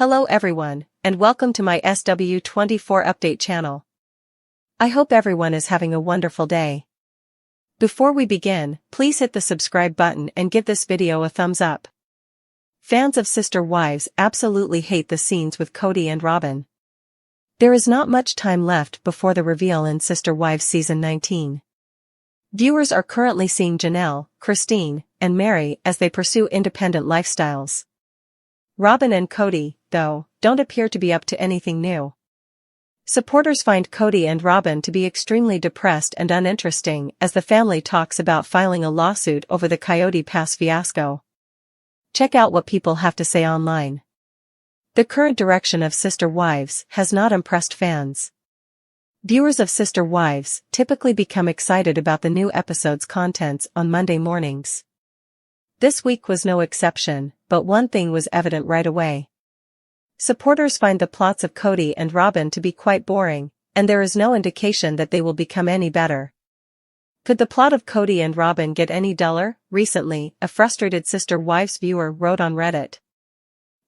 Hello everyone, and welcome to my SW24 update channel. I hope everyone is having a wonderful day. Before we begin, please hit the subscribe button and give this video a thumbs up. Fans of Sister Wives absolutely hate the scenes with Kody and Robyn. There is not much time left before the reveal in Sister Wives Season 19. Viewers are currently seeing Janelle, Christine, and Mary as they pursue independent lifestyles. Robyn and Kody, though, don't appear to be up to anything new. Supporters find Kody and Robyn to be extremely depressed and uninteresting as the family talks about filing a lawsuit over the Coyote Pass fiasco. Check out what people have to say online. The current direction of Sister Wives has not impressed fans. Viewers of Sister Wives typically become excited about the new episode's contents on Monday mornings. This week was no exception, but one thing was evident right away. Supporters find the plots of Kody and Robyn to be quite boring, and there is no indication that they will become any better. Could the plot of Kody and Robyn get any duller? Recently, a frustrated Sister Wives viewer wrote on Reddit.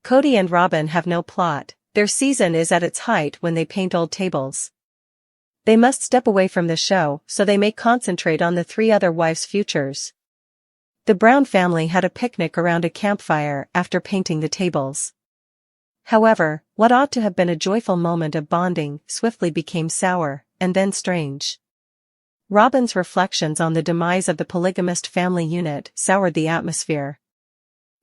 Kody and Robyn have no plot, their season is at its height when they paint old tables. They must step away from the show so they may concentrate on the three other wives' futures. The Brown family had a picnic around a campfire after painting the tables. However, what ought to have been a joyful moment of bonding swiftly became sour, and then strange. Robyn's reflections on the demise of the polygamist family unit soured the atmosphere.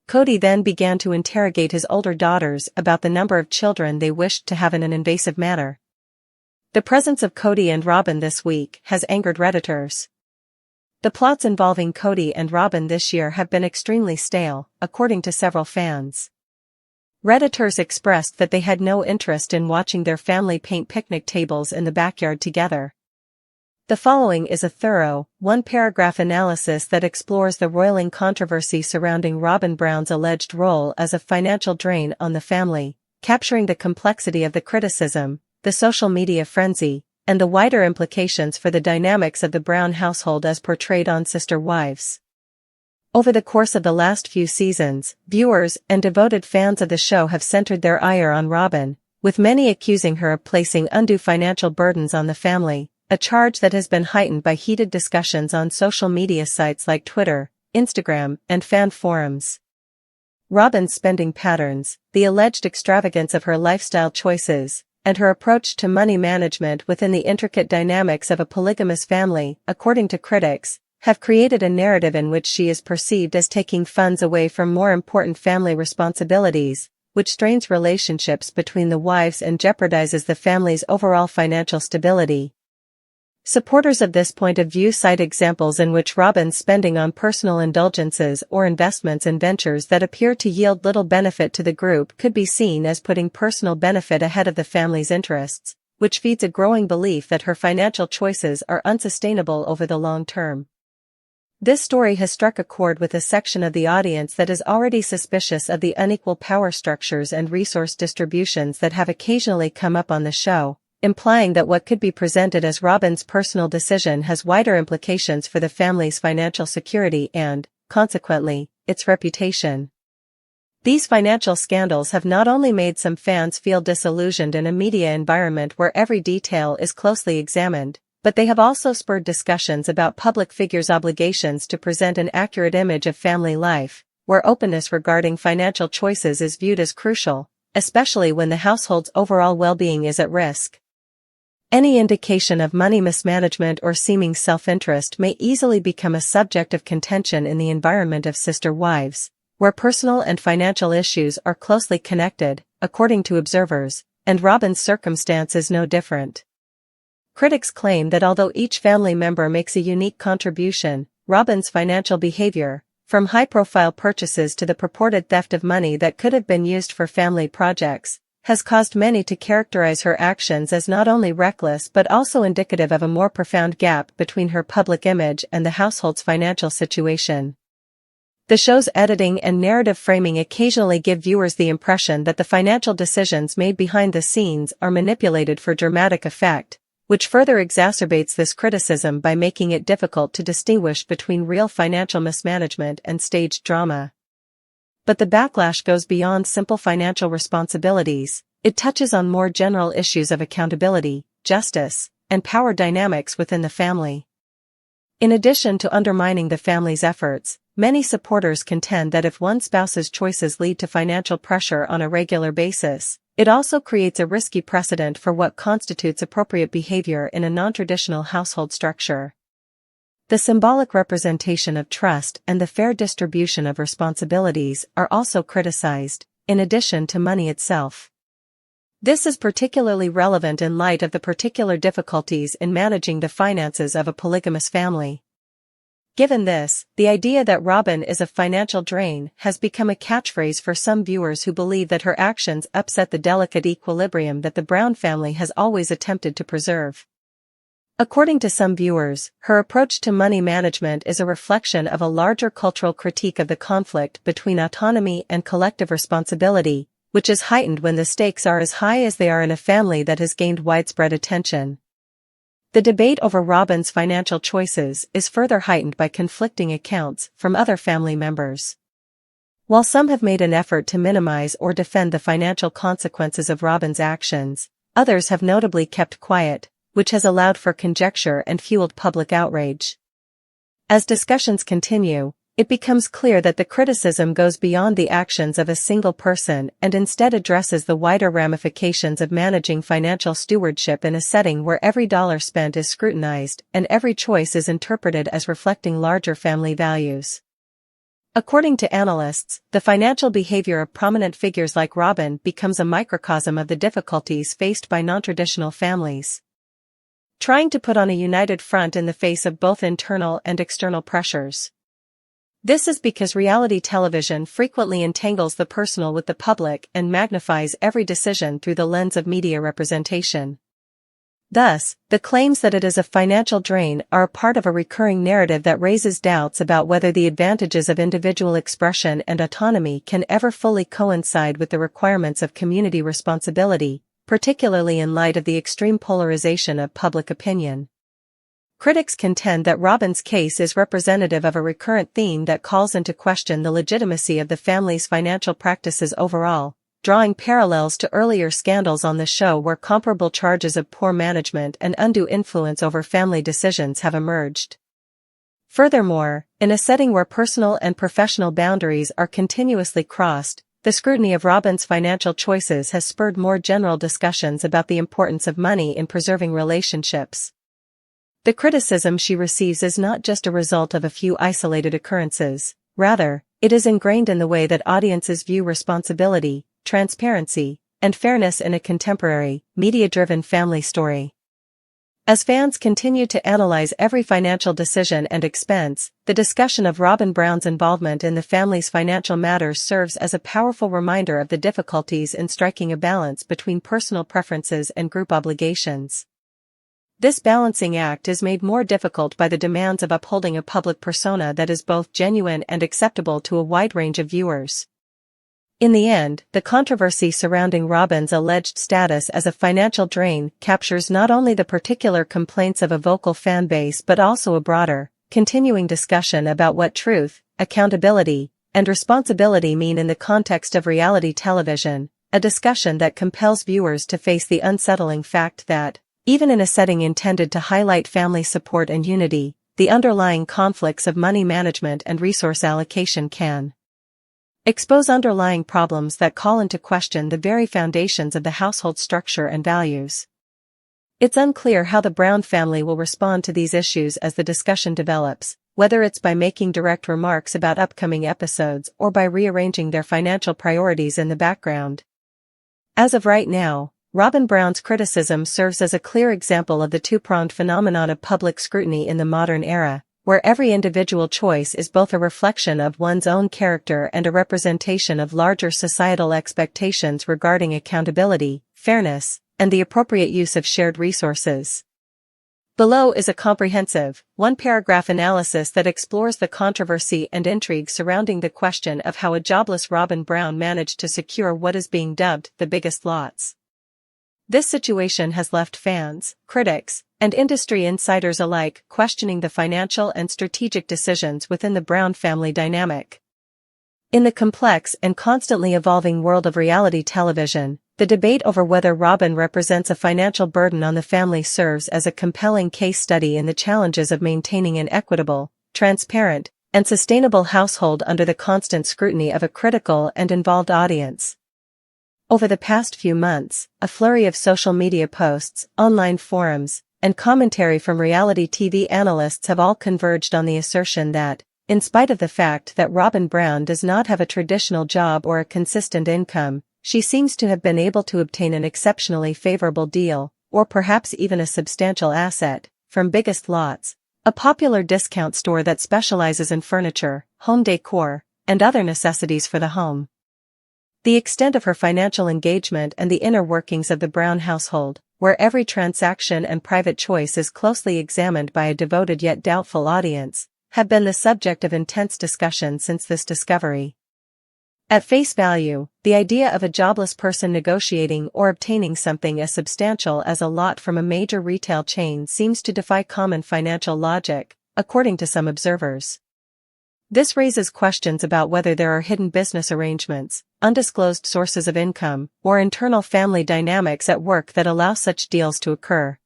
Kody then began to interrogate his older daughters about the number of children they wished to have in an invasive manner. The presence of Kody and Robyn this week has angered Redditors. The plots involving Kody and Robyn this year have been extremely stale, according to several fans. Redditors expressed that they had no interest in watching their family paint picnic tables in the backyard together. The following is a thorough, one-paragraph analysis that explores the roiling controversy surrounding Robyn Brown's alleged role as a financial drain on the family, capturing the complexity of the criticism, the social media frenzy, and the wider implications for the dynamics of the Brown household as portrayed on Sister Wives. Over the course of the last few seasons, viewers and devoted fans of the show have centered their ire on Robyn, with many accusing her of placing undue financial burdens on the family, a charge that has been heightened by heated discussions on social media sites like Twitter, Instagram, and fan forums. Robyn's spending patterns, the alleged extravagance of her lifestyle choices, and her approach to money management within the intricate dynamics of a polygamous family, according to critics, have created a narrative in which she is perceived as taking funds away from more important family responsibilities, which strains relationships between the wives and jeopardizes the family's overall financial stability. Supporters of this point of view cite examples in which Robyn's spending on personal indulgences or investments in ventures that appear to yield little benefit to the group could be seen as putting personal benefit ahead of the family's interests, which feeds a growing belief that her financial choices are unsustainable over the long term. This story has struck a chord with a section of the audience that is already suspicious of the unequal power structures and resource distributions that have occasionally come up on the show, implying that what could be presented as Robyn's personal decision has wider implications for the family's financial security and, consequently, its reputation. These financial scandals have not only made some fans feel disillusioned in a media environment where every detail is closely examined, but they have also spurred discussions about public figures' obligations to present an accurate image of family life, where openness regarding financial choices is viewed as crucial, especially when the household's overall well-being is at risk. Any indication of money mismanagement or seeming self-interest may easily become a subject of contention in the environment of Sister Wives, where personal and financial issues are closely connected, according to observers, and Robyn's circumstance is no different. Critics claim that although each family member makes a unique contribution, Robyn's financial behavior, from high-profile purchases to the purported theft of money that could have been used for family projects, has caused many to characterize her actions as not only reckless but also indicative of a more profound gap between her public image and the household's financial situation. The show's editing and narrative framing occasionally give viewers the impression that the financial decisions made behind the scenes are manipulated for dramatic effect, which further exacerbates this criticism by making it difficult to distinguish between real financial mismanagement and staged drama. but the backlash goes beyond simple financial responsibilities. It touches on more general issues of accountability, justice, and power dynamics within the family. In addition to undermining the family's efforts, many supporters contend that if one spouse's choices lead to financial pressure on a regular basis, it also creates a risky precedent for what constitutes appropriate behavior in a non-traditional household structure. The symbolic representation of trust and the fair distribution of responsibilities are also criticized, in addition to money itself. This is particularly relevant in light of the particular difficulties in managing the finances of a polygamous family. Given this, the idea that Robyn is a financial drain has become a catchphrase for some viewers who believe that her actions upset the delicate equilibrium that the Brown family has always attempted to preserve. According to some viewers, her approach to money management is a reflection of a larger cultural critique of the conflict between autonomy and collective responsibility, which is heightened when the stakes are as high as they are in a family that has gained widespread attention. The debate over Robyn's financial choices is further heightened by conflicting accounts from other family members. While some have made an effort to minimize or defend the financial consequences of Robyn's actions, others have notably kept quiet, which has allowed for conjecture and fueled public outrage. As discussions continue, it becomes clear that the criticism goes beyond the actions of a single person and instead addresses the wider ramifications of managing financial stewardship in a setting where every dollar spent is scrutinized and every choice is interpreted as reflecting larger family values. According to analysts, the financial behavior of prominent figures like Robyn becomes a microcosm of the difficulties faced by non-traditional families, trying to put on a united front in the face of both internal and external pressures. This is because reality television frequently entangles the personal with the public and magnifies every decision through the lens of media representation. Thus, the claims that it is a financial drain are a part of a recurring narrative that raises doubts about whether the advantages of individual expression and autonomy can ever fully coincide with the requirements of community responsibility, particularly in light of the extreme polarization of public opinion. Critics contend that Robyn's case is representative of a recurrent theme that calls into question the legitimacy of the family's financial practices overall, drawing parallels to earlier scandals on the show where comparable charges of poor management and undue influence over family decisions have emerged. Furthermore, in a setting where personal and professional boundaries are continuously crossed, the scrutiny of Robyn's financial choices has spurred more general discussions about the importance of money in preserving relationships. The criticism she receives is not just a result of a few isolated occurrences, rather, it is ingrained in the way that audiences view responsibility, transparency, and fairness in a contemporary, media-driven family story. As fans continue to analyze every financial decision and expense, the discussion of Robyn Brown's involvement in the family's financial matters serves as a powerful reminder of the difficulties in striking a balance between personal preferences and group obligations. This balancing act is made more difficult by the demands of upholding a public persona that is both genuine and acceptable to a wide range of viewers. In the end, the controversy surrounding Robyn's alleged status as a financial drain captures not only the particular complaints of a vocal fan base but also a broader, continuing discussion about what truth, accountability, and responsibility mean in the context of reality television, a discussion that compels viewers to face the unsettling fact that, even in a setting intended to highlight family support and unity, the underlying conflicts of money management and resource allocation can expose underlying problems that call into question the very foundations of the household structure and values. It's unclear how the Brown family will respond to these issues as the discussion develops, whether it's by making direct remarks about upcoming episodes or by rearranging their financial priorities in the background. As of right now, Robyn Brown's criticism serves as a clear example of the two-pronged phenomenon of public scrutiny in the modern era, where every individual choice is both a reflection of one's own character and a representation of larger societal expectations regarding accountability, fairness, and the appropriate use of shared resources. Below is a comprehensive, one-paragraph analysis that explores the controversy and intrigue surrounding the question of how a jobless Robyn Brown managed to secure what is being dubbed the biggest lots. This situation has left fans, critics, and industry insiders alike questioning the financial and strategic decisions within the Brown family dynamic. In the complex and constantly evolving world of reality television, the debate over whether Robyn represents a financial burden on the family serves as a compelling case study in the challenges of maintaining an equitable, transparent, and sustainable household under the constant scrutiny of a critical and involved audience. Over the past few months, a flurry of social media posts, online forums, and commentary from reality TV analysts have all converged on the assertion that, in spite of the fact that Robyn Brown does not have a traditional job or a consistent income, she seems to have been able to obtain an exceptionally favorable deal, or perhaps even a substantial asset, from Biggest Lots, a popular discount store that specializes in furniture, home decor, and other necessities for the home. The extent of her financial engagement and the inner workings of the Brown household, where every transaction and private choice is closely examined by a devoted yet doubtful audience, have been the subject of intense discussion since this discovery. At face value, the idea of a jobless person negotiating or obtaining something as substantial as a lot from a major retail chain seems to defy common financial logic, according to some observers. This raises questions about whether there are hidden business arrangements, undisclosed sources of income, or internal family dynamics at work that allow such deals to occur.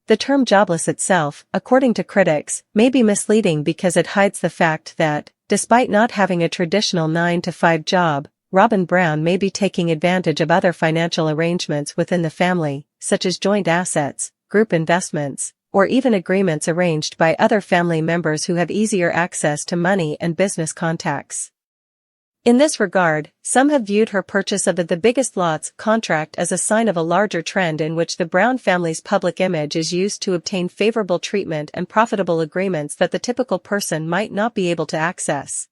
The term jobless itself, according to critics, may be misleading because it hides the fact that, despite not having a traditional 9-to-5 job, Robyn Brown may be taking advantage of other financial arrangements within the family, such as joint assets, group investments, or even agreements arranged by other family members who have easier access to money and business contacts. In this regard, some have viewed her purchase of the Biggest Lots contract as a sign of a larger trend in which the Brown family's public image is used to obtain favorable treatment and profitable agreements that the typical person might not be able to access.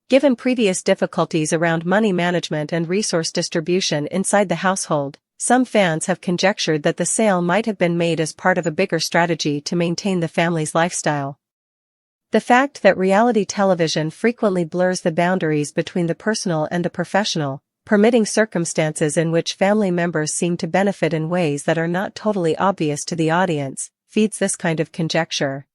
Given previous difficulties around money management and resource distribution inside the household, some fans have conjectured that the sale might have been made as part of a bigger strategy to maintain the family's lifestyle. The fact that reality television frequently blurs the boundaries between the personal and the professional, permitting circumstances in which family members seem to benefit in ways that are not totally obvious to the audience, feeds this kind of conjecture.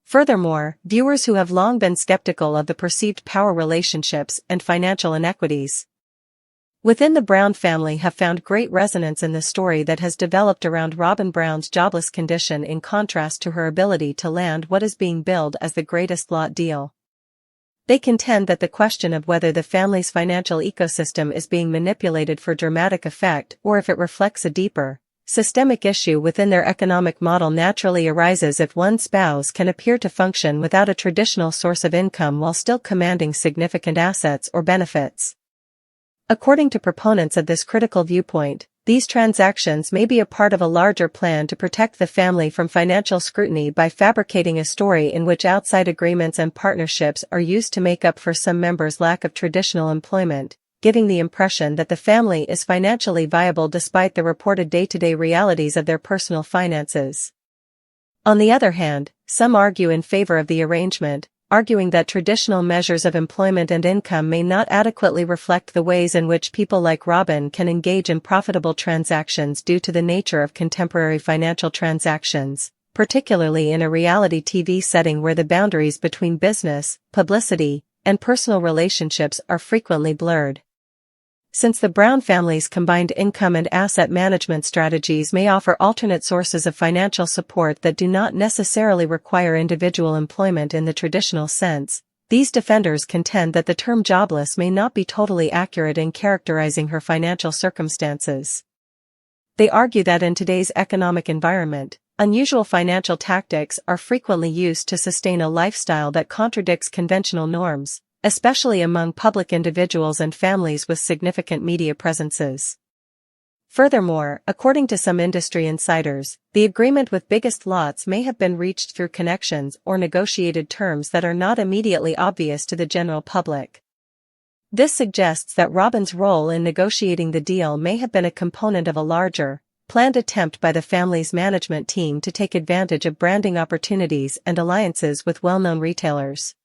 Furthermore, viewers who have long been skeptical of the perceived power relationships and financial inequities within the Brown family have found great resonance in the story that has developed around Robyn Brown's jobless condition in contrast to her ability to land what is being billed as the greatest lot deal. They contend that the question of whether the family's financial ecosystem is being manipulated for dramatic effect or if it reflects a deeper, systemic issue within their economic model naturally arises if one spouse can appear to function without a traditional source of income while still commanding significant assets or benefits. According to proponents of this critical viewpoint, these transactions may be a part of a larger plan to protect the family from financial scrutiny by fabricating a story in which outside agreements and partnerships are used to make up for some members' lack of traditional employment, giving the impression that the family is financially viable despite the reported day-to-day realities of their personal finances. On the other hand, some argue in favor of the arrangement, arguing that traditional measures of employment and income may not adequately reflect the ways in which people like Robyn can engage in profitable transactions due to the nature of contemporary financial transactions, particularly in a reality TV setting where the boundaries between business, publicity, and personal relationships are frequently blurred. Since the Brown family's combined income and asset management strategies may offer alternate sources of financial support that do not necessarily require individual employment in the traditional sense, these defenders contend that the term jobless may not be totally accurate in characterizing her financial circumstances. They argue that in today's economic environment, unusual financial tactics are frequently used to sustain a lifestyle that contradicts conventional norms, especially among public individuals and families with significant media presences. Furthermore, according to some industry insiders, the agreement with Biggest Lots may have been reached through connections or negotiated terms that are not immediately obvious to the general public. This suggests that Robyn's role in negotiating the deal may have been a component of a larger, planned attempt by the family's management team to take advantage of branding opportunities and alliances with well-known retailers.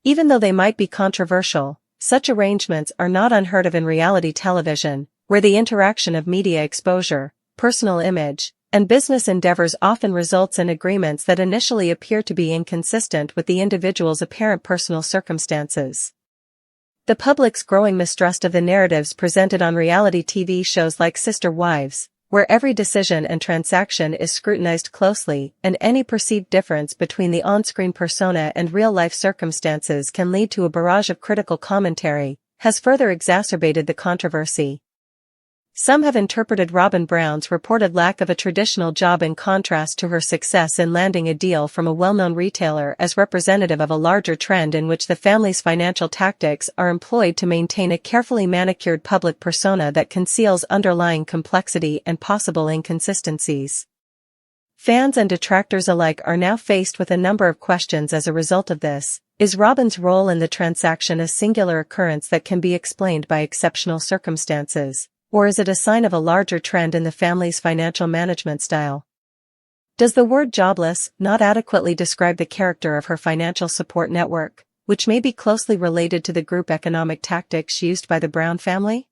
Even though they might be controversial, such arrangements are not unheard of in reality television, where the interaction of media exposure, personal image, and business endeavors often results in agreements that initially appear to be inconsistent with the individual's apparent personal circumstances. The public's growing mistrust of the narratives presented on reality TV shows like Sister Wives, where every decision and transaction is scrutinized closely, and any perceived difference between the on-screen persona and real-life circumstances can lead to a barrage of critical commentary, has further exacerbated the controversy. Some have interpreted Robyn Brown's reported lack of a traditional job in contrast to her success in landing a deal from a well-known retailer as representative of a larger trend in which the family's financial tactics are employed to maintain a carefully manicured public persona that conceals underlying complexity and possible inconsistencies. Fans and detractors alike are now faced with a number of questions as a result of this. Is Robyn's role in the transaction a singular occurrence that can be explained by exceptional circumstances? Or is it a sign of a larger trend in the family's financial management style? Does the word jobless not adequately describe the character of her financial support network, which may be closely related to the group economic tactics used by the Brown family?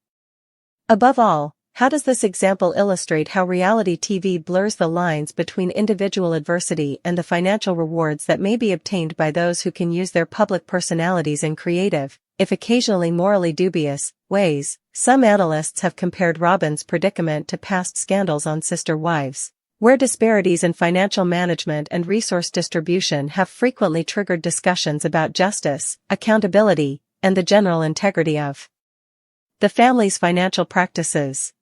Above all, how does this example illustrate how reality TV blurs the lines between individual adversity and the financial rewards that may be obtained by those who can use their public personalities in creative, if occasionally morally dubious, ways? Some analysts have compared Robyn's predicament to past scandals on Sister Wives, where disparities in financial management and resource distribution have frequently triggered discussions about justice, accountability, and the general integrity of the family's financial practices.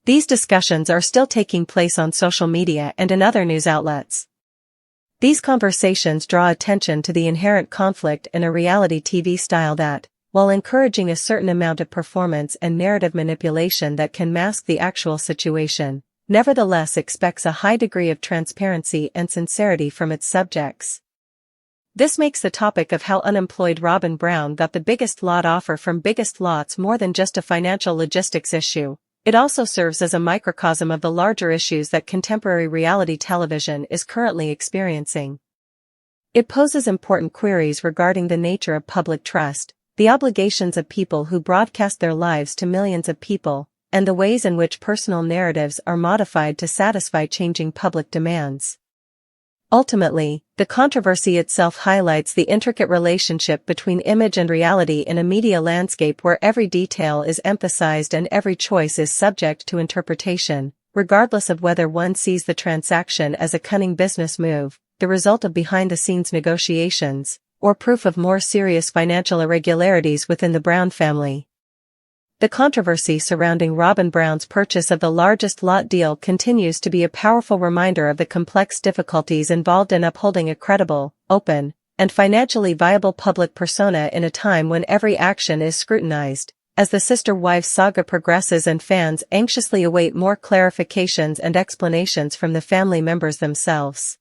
These discussions are still taking place on social media and in other news outlets. These conversations draw attention to the inherent conflict in a reality TV style that, while encouraging a certain amount of performance and narrative manipulation that can mask the actual situation, nevertheless expects a high degree of transparency and sincerity from its subjects. This makes the topic of how unemployed Robyn Brown got the biggest lot offer from Biggest Lots more than just a financial logistics issue. It also serves as a microcosm of the larger issues that contemporary reality television is currently experiencing. It poses important queries regarding the nature of public trust, the obligations of people who broadcast their lives to millions of people, and the ways in which personal narratives are modified to satisfy changing public demands. Ultimately, the controversy itself highlights the intricate relationship between image and reality in a media landscape where every detail is emphasized and every choice is subject to interpretation, regardless of whether one sees the transaction as a cunning business move, the result of behind-the-scenes negotiations, or proof of more serious financial irregularities within the Brown family. The controversy surrounding Robyn Brown's purchase of the largest lot deal continues to be a powerful reminder of the complex difficulties involved in upholding a credible, open, and financially viable public persona in a time when every action is scrutinized. As the Sister Wives saga progresses and fans anxiously await more clarifications and explanations from the family members themselves.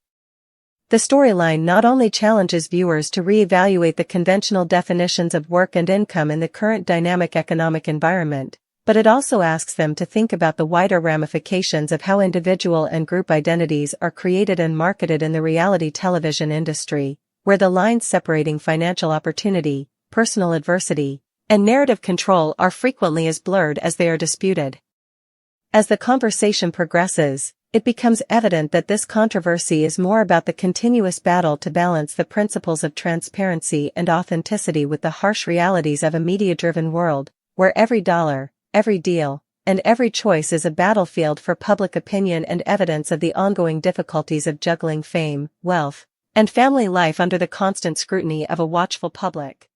The storyline not only challenges viewers to re-evaluate the conventional definitions of work and income in the current dynamic economic environment, but it also asks them to think about the wider ramifications of how individual and group identities are created and marketed in the reality television industry, where the lines separating financial opportunity, personal adversity, and narrative control are frequently as blurred as they are disputed. As the conversation progresses, it becomes evident that this controversy is more about the continuous battle to balance the principles of transparency and authenticity with the harsh realities of a media-driven world, where every dollar, every deal, and every choice is a battlefield for public opinion and evidence of the ongoing difficulties of juggling fame, wealth, and family life under the constant scrutiny of a watchful public.